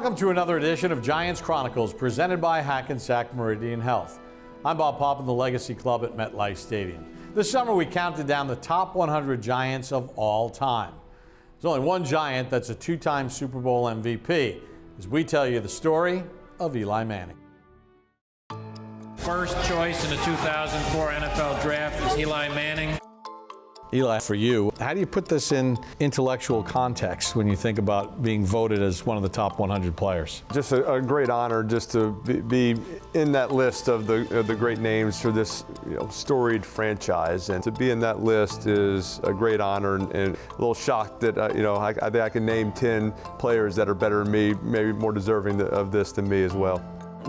Welcome to another edition of Giants Chronicles, presented by Hackensack Meridian Health. I'm Bob Poppin, the Legacy Club at MetLife Stadium. This summer we counted down the top 100 Giants of all time. There's only one Giant that's a two-time Super Bowl MVP, as we tell you the story of Eli Manning. First choice in the 2004 NFL Draft is Eli Manning. Eli, for you, how do you put this in intellectual context when you think about being voted as one of the top 100 players? Just a great honor just to be in that list of the great names for this storied franchise, and to be in that list is a great honor, and a little shocked that I think I can name 10 players that are better than me, maybe more deserving of this than me as well.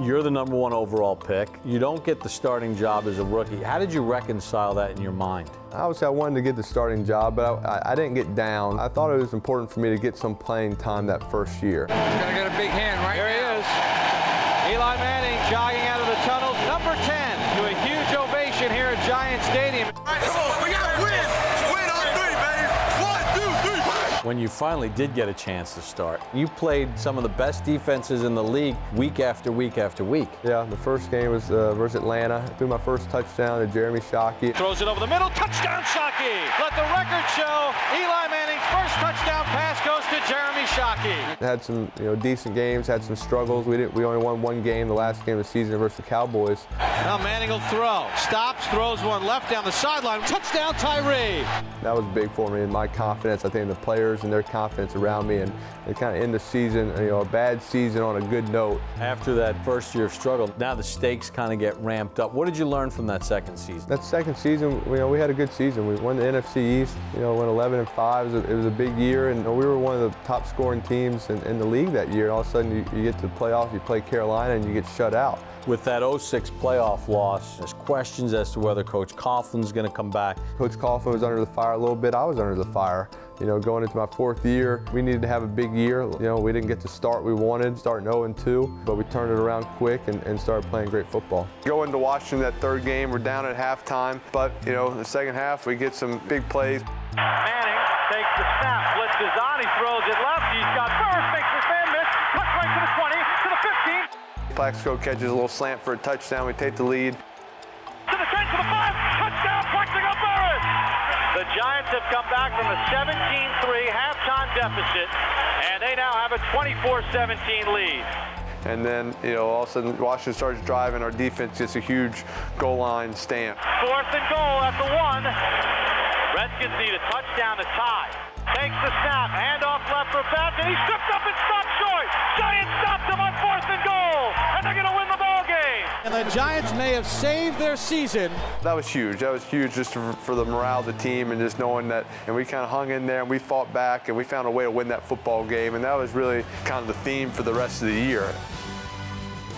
You're the #1 overall pick. You don't get the starting job as a rookie. How did you reconcile that in your mind? Obviously, I wanted to get the starting job, but I didn't get down. I thought it was important for me to get some playing time that first year. He's gonna get a big hand right there. He is. Eli Manning jogging out of the tunnels. Number 10 to a huge ovation here at Giant Stadium. All right, come on, we gotta win. Win on 3, baby. 1, 2, 3. When you finally did get a chance to start, you played some of the best defenses in the league week after week after week. Yeah, the first game was versus Atlanta. I threw my first touchdown to Jeremy Shockey. Throws it over the middle. Touchdown, Shockey. Let the record show Eli Manning's first touchdown pass goes to Jeremy Shockey. Had some decent games, had some struggles. We only won one game, the last game of the season versus the Cowboys. Now Manning will throw. Stops, throws one left down the sideline. Touchdown, Tyree. That was big for me and my confidence, I think, in the players and their confidence around me, and kind of end the season, a bad season on a good note. After that first year of struggle, now the stakes kind of get ramped up. What did you learn from that second season? That second season, we had a good season. We won the NFC East, went 11-5. It was a big year, and we were one of the top scoring teams in the league that year. And all of a sudden, you get to the playoffs, you play Carolina, and you get shut out. With that 06 playoff loss, there's questions as to whether Coach Coughlin's going to come back. Coach Coughlin was under the fire a little bit. I was under the fire. Going into my fourth year, we needed to have a big year. We didn't get the start we wanted, starting 0-2, but we turned it around quick and started playing great football. Going to Washington that third game, we're down at halftime, but the second half we get some big plays. Manning takes the snap, blitzes on, he throws it left, he's got first, makes his man miss, cuts right to the 20, to the 15. Plaxico catches a little slant for a touchdown, we take the lead. To the 10, to the 5, touchdown, Plaxico Burris! The Giants have come back from a 17-3 halftime deficit, and they now have a 24-17 lead. And then, all of a sudden, Washington starts driving. Our defense gets a huge goal line stamp. 4th and goal at the 1. Redskins need a touchdown to tie. Takes the snap, handoff left for Fats, and he stripped up and stopped short. Giants stopped him on 4th and goal, and they're going to win the ball game. And the Giants may have saved their season. That was huge. That was huge just for the morale of the team, and just knowing that, and we kind of hung in there, and we fought back, and we found a way to win that football game, and that was really kind of the theme for the rest of the year.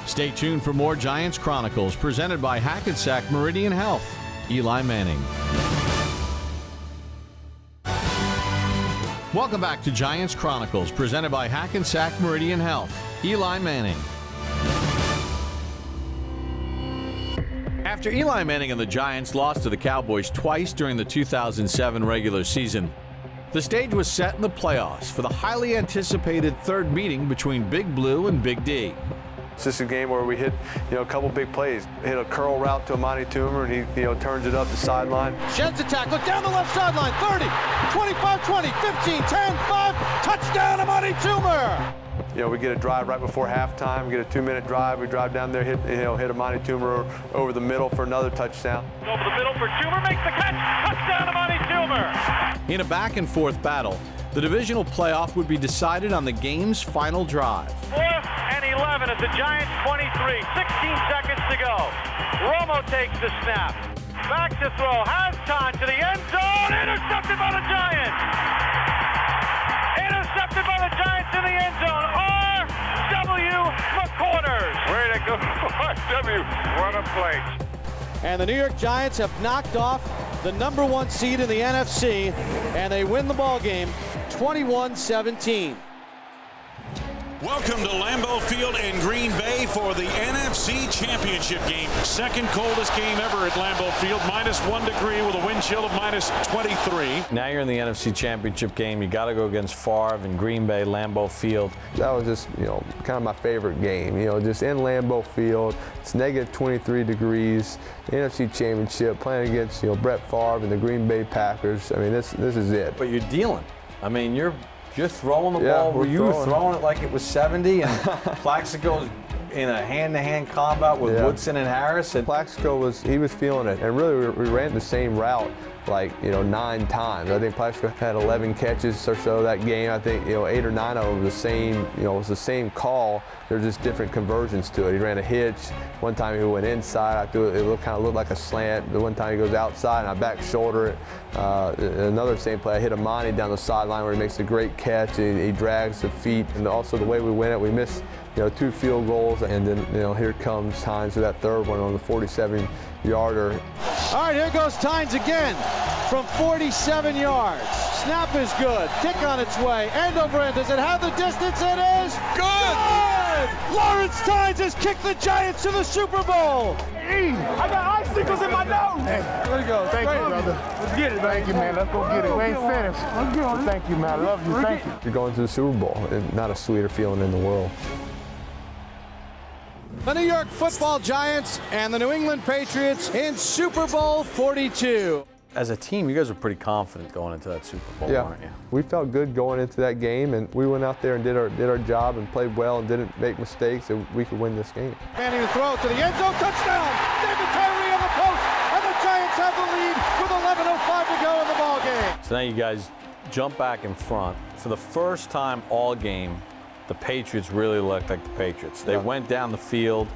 Stay tuned for more Giants Chronicles presented by Hackensack Meridian Health. Eli Manning. Welcome back to Giants Chronicles presented by Hackensack Meridian Health. Eli Manning. After Eli Manning and the Giants lost to the Cowboys twice during the 2007 regular season, the stage was set in the playoffs for the highly anticipated third meeting between Big Blue and Big D. It's just a game where we hit, a couple big plays. Hit a curl route to Amani Toomer, and he, turns it up the sideline. Sheds a tackle down the left sideline, 30, 25, 20, 15, 10, 5, touchdown Amani Toomer! We get a drive right before halftime. We get a 2-minute drive. We drive down there, hit Amani Toomer over the middle for another touchdown. Over the middle for Toomer, makes the catch, touchdown Amani Toomer! In a back-and-forth battle, the divisional playoff would be decided on the game's final drive. 4th and 11 at the Giants 23, 16 seconds to go. Romo takes the snap. Back to throw, has time to the end zone, intercepted by the Giants! Intercepted by the Giants in the end zone. R.W. McCorners. Way to go, R.W. What a play. And the New York Giants have knocked off the #1 seed in the NFC, and they win the ball game 21-17. Welcome to Lambeau Field in Green Bay for the NFC Championship Game. Second coldest game ever at Lambeau Field, -1 degree with a wind chill of -23. Now you're in the NFC Championship Game. You got to go against Favre in Green Bay, Lambeau Field. That was just, kind of my favorite game. Just in Lambeau Field. It's -23 degrees. The NFC Championship, playing against, Brett Favre and the Green Bay Packers. I mean, this is it. But you're dealing. I mean, you're throwing the ball. Were you throwing it like it was 70 and Plaxico's in a hand-to-hand combat with Woodson and Harris? And Plaxico was feeling it. And really, we ran the same route like 9 times. I think Plaxico had 11 catches or so that game. I think 8 or 9 of them were the same. It was the same call. There's just different conversions to it. He ran a hitch. One time he went inside. I threw it. It kind of looked like a slant. The one time he goes outside and I back shoulder it. Another same play. I hit Amani down the sideline where he makes a great catch. He drags the feet, and also the way we win it, we missed 2 field goals, and then here comes Tynes with that third one on the 47-yarder. All right, here goes Tynes again from 47 yards. Snap is good. Kick on its way. End over end. Does it have the distance? It is good. Lawrence Tynes has kicked the Giants to the Super Bowl. I got icicles in my nose. Hey, there you go. Thank you, brother. Let's get it, man. Thank you, man. Let's go get it. We ain't finished. Thank you, man. I love you. Thank you. You're going to the Super Bowl, and not a sweeter feeling in the world. The New York Football Giants and the New England Patriots in Super Bowl 42. as a team, you guys were pretty confident going into that Super Bowl, weren't you? We felt good going into that game, and we went out there and did our job and played well and didn't make mistakes, and we could win this game. Manning to throw to the end zone, touchdown! David Tyree on the post, and the Giants have the lead with 11:05 to go in the ball game. So now you guys jump back in front. For the first time all game, the Patriots really looked like the Patriots. They went down the field.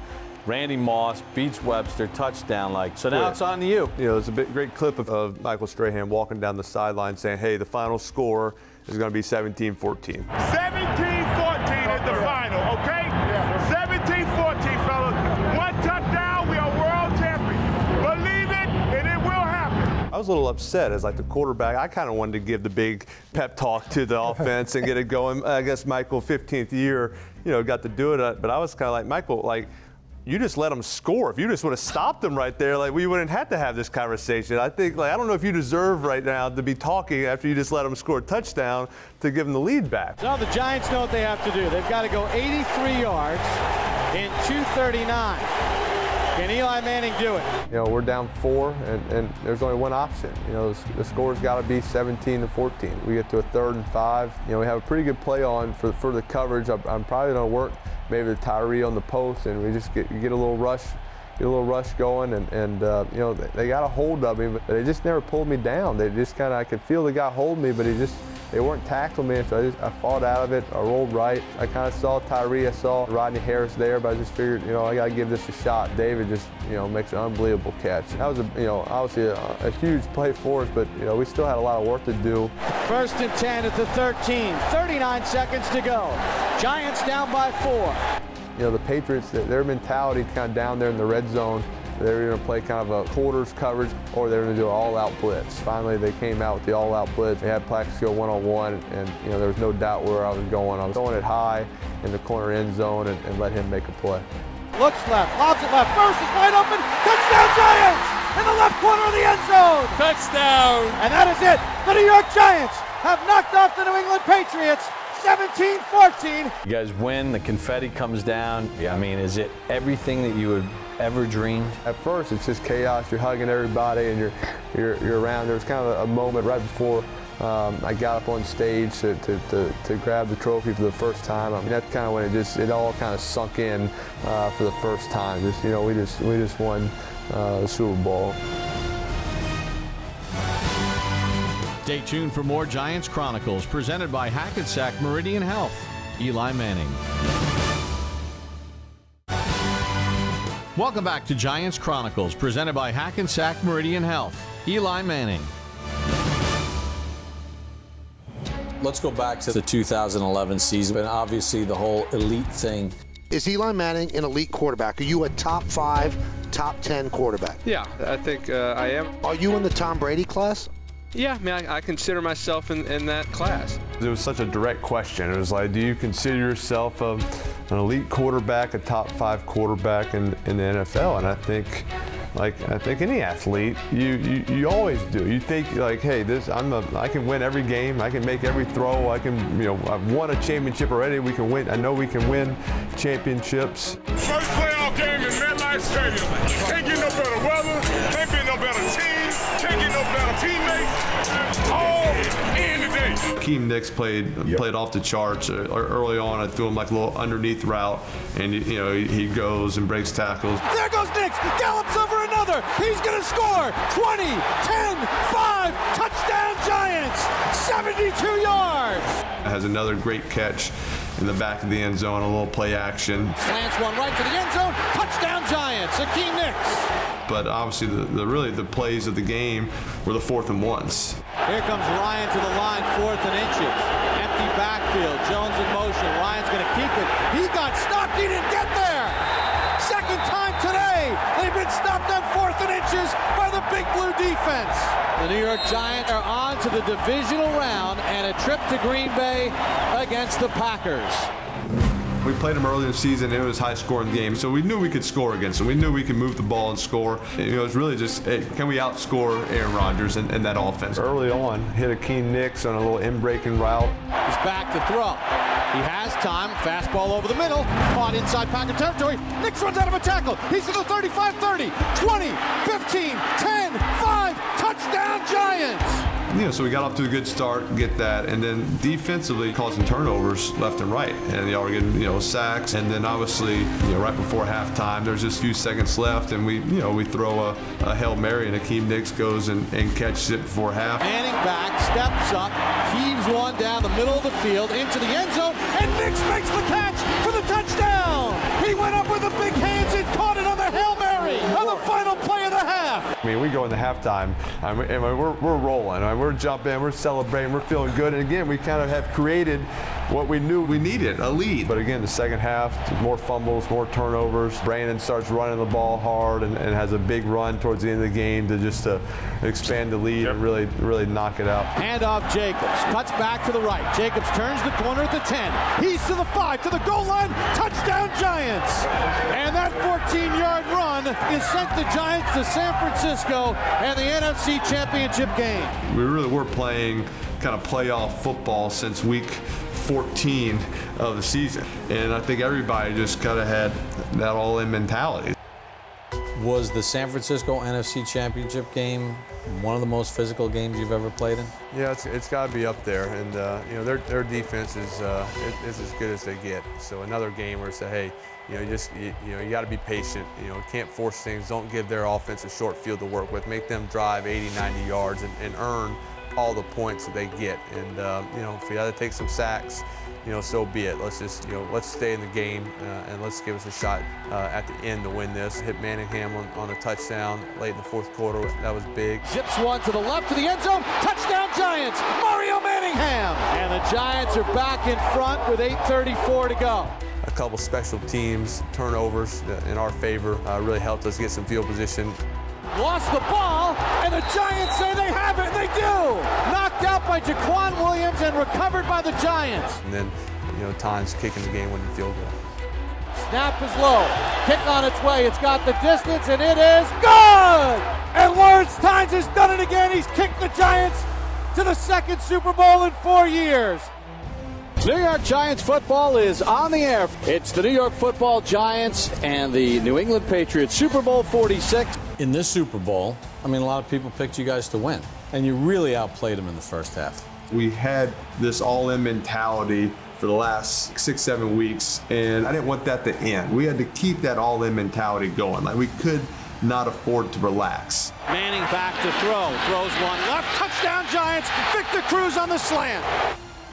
Randy Moss beats Webster, touchdown. So now it's on to you. You know, there's a great clip of Michael Strahan walking down the sideline saying, hey, the final score is going to be 17-14. 17-14 is the final, okay? 17-14, fellas. One touchdown, we are world champions. Believe it, and it will happen. I was a little upset as the quarterback. I kind of wanted to give the big pep talk to the offense and get it going. I guess Michael, 15th year, got to do it. But I was kind of like, Michael, you just let them score. If you just would have stopped them right there, we wouldn't have to have this conversation. I think, I don't know if you deserve right now to be talking after you just let them score a touchdown to give them the lead back. So the Giants know what they have to do. They've got to go 83 yards in 2:39. Can Eli Manning do it? We're down 4, and there's only one option. The score's got to be 17-14. We get to a 3rd and 5. We have a pretty good play on for the coverage. I'm probably going to work maybe the Tyree on the post, and we just get a little rush. Get a little rush going, and they got a hold of me, but they just never pulled me down. They just I could feel the guy hold me, but they weren't tackling me, so I fought out of it. I rolled right. I kind of saw Tyree, I saw Rodney Harris there, but I just figured, I got to give this a shot. David just, makes an unbelievable catch. That was obviously a huge play for us, but we still had a lot of work to do. 1st and 10 at the 13. 39 seconds to go. Giants down by 4. The Patriots, their mentality kind of down there in the red zone. They were going to play kind of a quarters coverage, or they were going to do an all-out blitz. Finally, they came out with the all-out blitz. They had Plaxico one-on-one, and there was no doubt where I was going. I was throwing it high in the corner end zone and let him make a play. Looks left, lobs it left. First is wide open. Touchdown Giants in the left corner of the end zone. Touchdown. And that is it. The New York Giants have knocked off the New England Patriots. 17-14. You guys win, the confetti comes down. I mean, is it everything that you would ever dream? At first, it's just chaos. You're hugging everybody, and you're around. There was kind of a moment right before I got up on stage to grab the trophy for the first time. I mean, that's kind of when it all kind of sunk in for the first time. We just won the Super Bowl. Stay tuned for more Giants Chronicles presented by Hackensack Meridian Health. Eli Manning. Welcome back to Giants Chronicles presented by Hackensack Meridian Health. Eli Manning. Let's go back to the 2011 season, and obviously the whole elite thing. Is Eli Manning an elite quarterback? Are you a top 5, top 10 quarterback? Yeah, I think I am. Are you in the Tom Brady class? Yeah, I mean, I consider myself in that class. It was such a direct question. It was like, do you consider yourself an elite quarterback, a top 5 quarterback in the NFL? And I think, I think any athlete, you always do. You think like, hey, I can win every game. I can make every throw. I can, I've won a championship already. We can win. I know we can win championships. First playoff game in MetLife Stadium. Can't get no better weather. Can't get no better team. Can't get no better teammates. All in today. Akeem Nicks played off the charts early on. I threw him like a little underneath route, and he goes and breaks tackles. There goes Nicks, gallops over another. He's going to score. 20, 10, 5, touchdown Giants, 72 yards. Has another great catch in the back of the end zone, a little play action. Slants one right to the end zone, touchdown Giants, Akeem Nicks. But obviously the plays of the game were the 4th and 1s. Here comes Ryan to the line, 4th and inches. Empty backfield, Jones in motion. Ryan's going to keep it. He got stopped, he didn't get there. Second time today, they've been stopped on 4th and inches by the Big Blue defense. The New York Giants are on to the divisional round and a trip to Green Bay against the Packers. We played them early in the season, and it was a high-scoring game, so we knew we could score against them. We knew we could move the ball and score. It was really just, hey, can we outscore Aaron Rodgers and that offense? Early on, hit Akeem Nicks on a little in-breaking route. He's back to throw. He has time. Fastball over the middle. Caught inside Packer territory. Nicks runs out of a tackle. He's to the 35, 30, 20, 15, 10, 5. Touchdown Giants. So we got off to a good start, get that, and then defensively causing turnovers left and right, and y'all were getting sacks, and then obviously right before halftime, there's just a few seconds left, and we throw a Hail Mary, and Akeem Nicks goes and catches it before half. Manning back, steps up, heaves one down the middle of the field into the end zone, and Nicks makes the catch for the touchdown. He went up with the big hands and caught it on the Hail Mary on the final play of the half. I mean, we go into halftime, and we're rolling. We're jumping, we're celebrating, we're feeling good. And again, we kind of have created what we knew we needed, a lead. But again, the second half, more fumbles, more turnovers. Brandon starts running the ball hard and has a big run towards the end of the game to expand the lead and really knock it out. Handoff Jacobs, cuts back to the right. Jacobs turns the corner at the 10. He's to the 5, to the goal line. Touchdown Giants. And that 14-yard run is sent the Giants to San Francisco and the NFC Championship game. We really were playing kind of playoff football since week 14 of the season. And I think everybody just kind of had that all-in mentality. Was the San Francisco NFC Championship game one of the most physical games you've ever played in? Yeah, it's got to be up there, and their defense is as good as they get. So another game where it's hey, you got to be patient. Can't force things. Don't give their offense a short field to work with. Make them drive 80, 90 yards and earn all the points that they get. And if we got to take some sacks, so be it. Let's just let's stay in the game and let's give us a shot at the end to win this. Hit Manningham on a touchdown late in the 4th quarter. That was big. Zips one to the left to the end zone. Touchdown Giants. Mario Manningham. And the Giants are back in front with 8:34 to go. A couple special teams turnovers in our favor really helped us get some field position. Lost the ball, and the Giants say they have it, and they do! Knocked out by Jaquan Williams and recovered by the Giants. And then, Tynes kicking the game-winning field goal. Snap is low. Kick on its way. It's got the distance, and it is good! And Lawrence Tynes has done it again. He's kicked the Giants to the 2nd Super Bowl in 4 years. New York Giants football is on the air. It's the New York Football Giants and the New England Patriots, Super Bowl 46. In this Super Bowl, a lot of people picked you guys to win, and you really outplayed them in the first half. We had this all-in mentality for the last 6-7 weeks, and I didn't want that to end. We had to keep that all-in mentality going. We could not afford to relax. Manning back to throw. Throws one left. Touchdown Giants. Victor Cruz on the slant.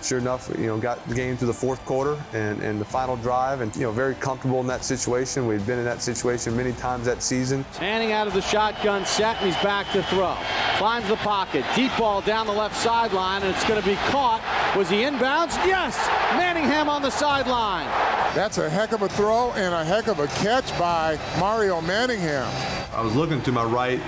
Sure enough, got the game to the 4th quarter and the final drive, and very comfortable in that situation. We'd been in that situation many times that season. Manning out of the shotgun set, and he's back to throw. Climbs the pocket, deep ball down the left sideline, and it's going to be caught. Was he inbounds? Yes! Manningham on the sideline. That's a heck of a throw and a heck of a catch by Mario Manningham. I was looking to my right,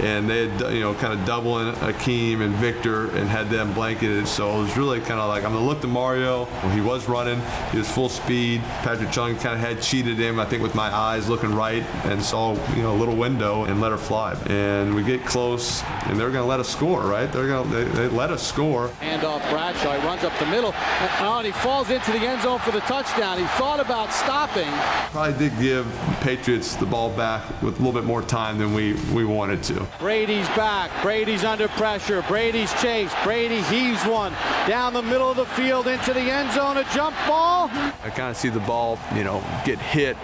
and they had, you know, kind of doubling Akeem and Victor and had them blanketed. So it was really kind of like, I'm going to look to Mario. When he was running, he was full speed. Patrick Chung kind of had cheated him, I think, with my eyes looking right, and saw, you know, a little window and let her fly. And we get close, and they're going to let us score, right? They let us score. Hand off Bradshaw. He runs up the middle, and he falls into the end zone for the touchdown. He thought about stopping. Probably did give the Patriots the ball back with a little bit more time than we wanted to. Brady's back. Brady's under pressure. Brady's chased. Brady heaves one down the middle of the field into the end zone. A jump ball. I kind of see the ball, you know, get hit,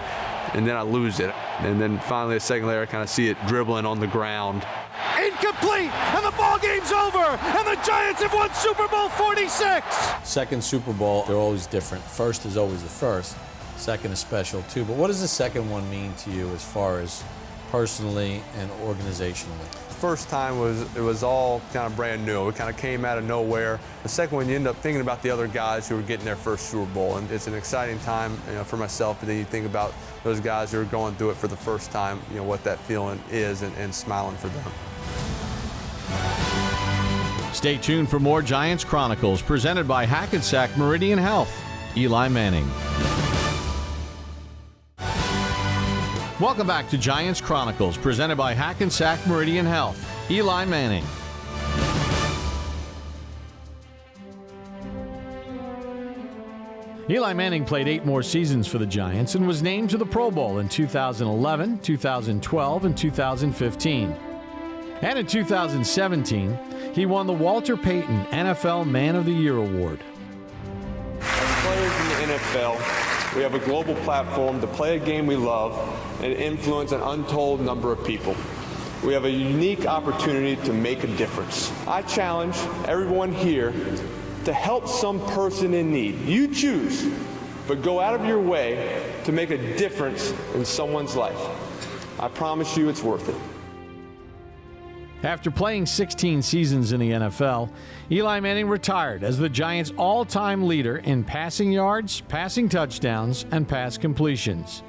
and then I lose it. And then finally, a second later, I kind of see it dribbling on the ground. Incomplete, and the ball game's over, and the Giants have won Super Bowl 46. Second Super Bowl, they're always different. First is always the first. Second is special too. But what does the second one mean to you as far as personally and organizationally? First time it was all kind of brand new. It kind of came out of nowhere. The second one, you end up thinking about the other guys who were getting their first Super Bowl, and it's an exciting time, you know, for myself. But then you think about those guys who are going through it for the first time, you know, what that feeling is, and smiling for them. Stay tuned for more Giants Chronicles presented by Hackensack Meridian Health. Eli Manning. Welcome back to Giants Chronicles presented by Hackensack Meridian Health. Eli Manning. Eli Manning played 8 more seasons for the Giants and was named to the Pro Bowl in 2011, 2012, and 2015. And in 2017, he won the Walter Payton NFL Man of the Year Award. As players in the NFL, we have a global platform to play a game we love and influence an untold number of people. We have a unique opportunity to make a difference. I challenge everyone here to help some person in need. You choose, but go out of your way to make a difference in someone's life. I promise you it's worth it. After playing 16 seasons in the NFL, Eli Manning retired as the Giants' all-time leader in passing yards, passing touchdowns, and pass completions.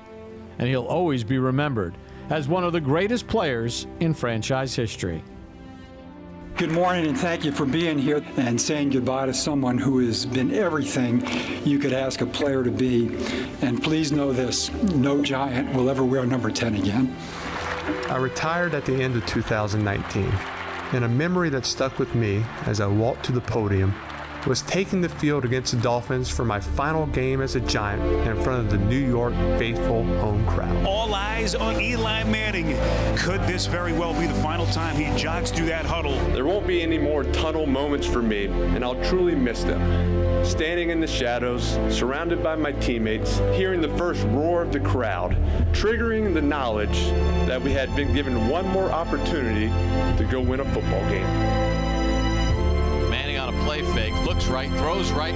And he'll always be remembered as one of the greatest players in franchise history. Good morning, and thank you for being here and saying goodbye to someone who has been everything you could ask a player to be. And please know this, no Giant will ever wear number 10 again. I retired at the end of 2019, and a memory that stuck with me as I walked to the podium was taking the field against the Dolphins for my final game as a Giant in front of the New York faithful home crowd. All eyes on Eli Manning. Could this very well be the final time he jogs through that huddle? There won't be any more tunnel moments for me, and I'll truly miss them. Standing in the shadows, surrounded by my teammates, hearing the first roar of the crowd, triggering the knowledge that we had been given one more opportunity to go win a football game. Manning on a play fake, looks right, throws right.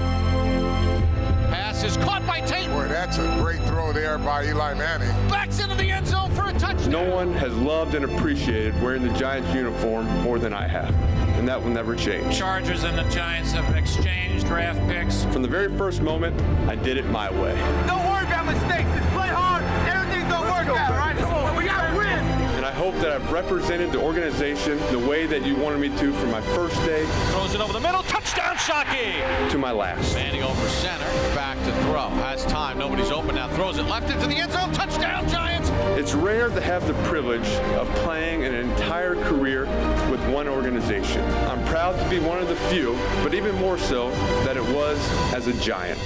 Pass is caught by Tate. Boy, that's a great throw there by Eli Manning. Backs into the end zone for a touchdown. No one has loved and appreciated wearing the Giants uniform more than I have, and that will never change. Chargers and the Giants have exchanged draft picks. From the very first moment, I did it my way. Don't worry about mistakes. Just play hard. Everything's gonna work out, right? We gotta win. And I hope that I've represented the organization the way that you wanted me to from my first day Throws it over the middle. Touchdown, Shockey. to my last. Manning over center, back to throw. Has time, nobody's open now. Throws it left into the end zone. Touchdown, Giants. It's rare to have the privilege of playing an entire career with one organization. I'm proud to be one of the few, but even more so that it was as a Giant.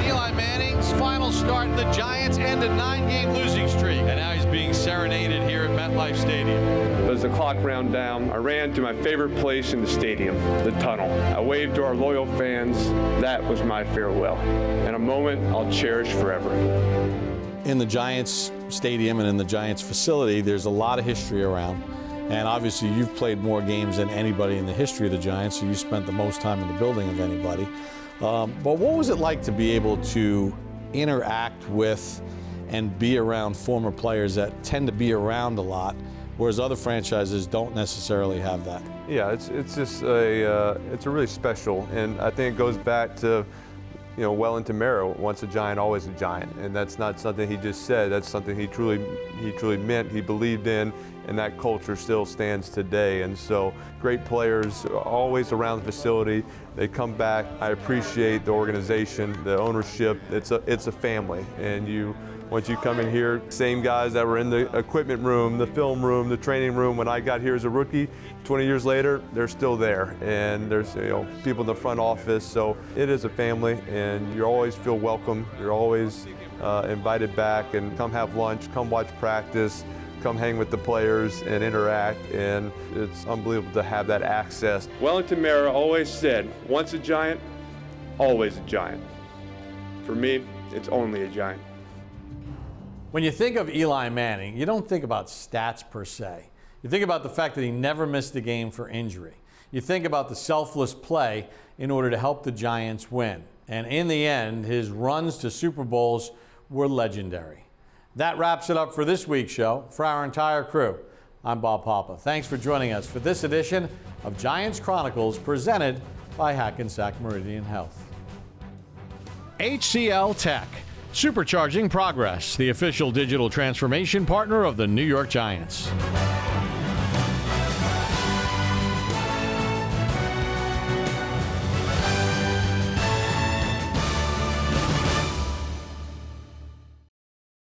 Eli Manning's final start in the Giants end a 9-game losing streak. And now he's being serenaded here at MetLife Stadium. As the clock rounded down, I ran to my favorite place in the stadium, the tunnel. I waved to our loyal fans. That was my farewell, and a moment I'll cherish forever. In the Giants stadium and in the Giants facility, there's a lot of history around. And obviously you've played more games than anybody in the history of the Giants, so you spent the most time in the building of anybody. But what was it like to be able to interact with and be around former players that tend to be around a lot, whereas other franchises don't necessarily have that? Yeah, it's just a really special, and I think it goes back to, you know, Wellington Mero, once a Giant, always a Giant, and that's not something he just said. That's something he truly meant. He believed in, and that culture still stands today. And so great players are always around the facility. They come back. I appreciate the organization, the ownership. It's a family, and once you come in here, same guys that were in the equipment room, the film room, the training room when I got here as a rookie, 20 years later, they're still there. And there's people in the front office, so it is a family, and you always feel welcome. You're always invited back, and come have lunch, come watch practice, come hang with the players and interact, and it's unbelievable to have that access. Wellington Mara always said, once a Giant, always a Giant. For me, it's only a Giant. When you think of Eli Manning, you don't think about stats per se. You think about the fact that he never missed a game for injury. You think about the selfless play in order to help the Giants win. And in the end, his runs to Super Bowls were legendary. That wraps it up for this week's show. For our entire crew, I'm Bob Papa. Thanks for joining us for this edition of Giants Chronicles, presented by Hackensack Meridian Health. HCL Tech, supercharging progress, the official digital transformation partner of the New York Giants.